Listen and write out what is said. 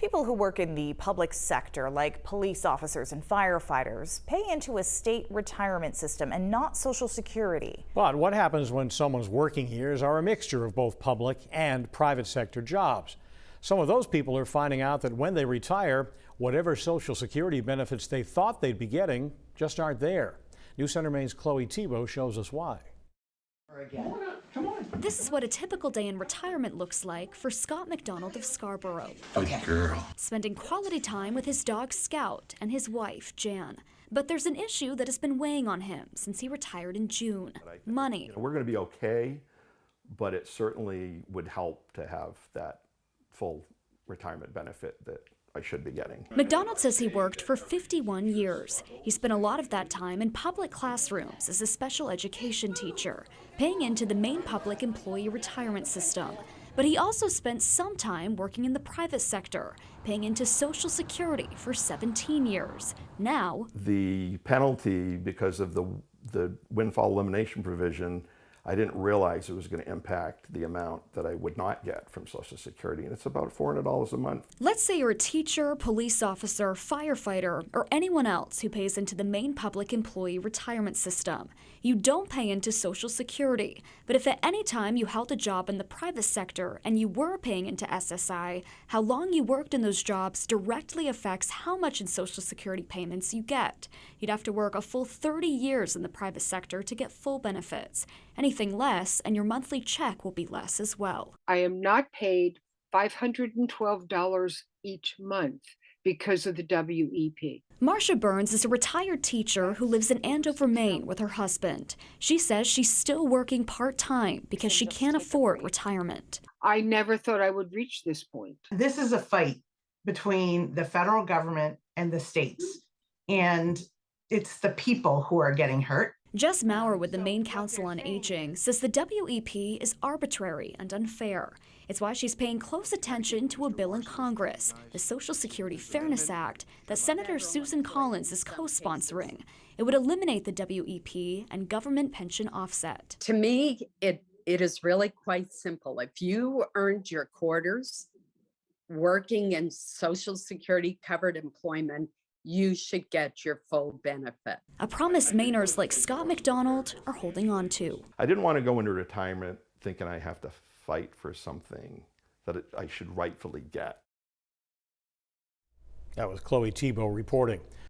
People who work in the public sector, like police officers and firefighters, pay into a state retirement system and not Social Security. But what happens when someone's working years are a mixture of both public and private sector jobs? Some of those people are finding out that when they retire, whatever Social Security benefits they thought they'd be getting just aren't there. News Center Maine's Chloe Tebow shows us why. This is what a typical day in retirement looks like for Scott McDonald of Scarborough. Good girl. Spending quality time with his dog Scout and his wife Jan. But there's an issue that has been weighing on him since he retired in June. Money. We're going to be okay, but it certainly would help to have that full retirement benefit that I should be getting. McDonald says he worked for 51 years. He spent a lot of that time in public classrooms as a special education teacher, paying into the Maine public employee retirement system. But he also spent some time working in the private sector, paying into Social Security for 17 years. Now, the penalty because of the Windfall Elimination Provision, I didn't realize it was going to impact the amount that I would not get from Social Security, and it's about $400 a month. Let's say you're a teacher, police officer, firefighter, or anyone else who pays into the Maine Public Employee Retirement System. You don't pay into Social Security, but if at any time you held a job in the private sector and you were paying into SSI, how long you worked in those jobs directly affects how much in Social Security payments you get. You'd have to work a full 30 years in the private sector to get full benefits. Anything less, and your monthly check will be less as well. I am not paid $512 each month because of the WEP. Marcia Burns is a retired teacher who lives in Andover, Maine with her husband. She says she's still working part-time because she can't afford retirement. I never thought I would reach this point. This is a fight between the federal government and the states, and it's the people who are getting hurt. Jess Maurer with the Maine Council on Aging says the WEP is arbitrary and unfair. It's why she's paying close attention to a bill in Congress, the Social Security Fairness Act, that Senator Susan Collins is co-sponsoring. It would eliminate the WEP and government pension offset. To me, it is really quite simple. If you earned your quarters working in Social Security covered employment, you should get your full benefit. A promise Mainers like Scott McDonald are holding on to. I didn't want to go into retirement thinking I have to fight for something that I should rightfully get. That was Chloe Tebow reporting.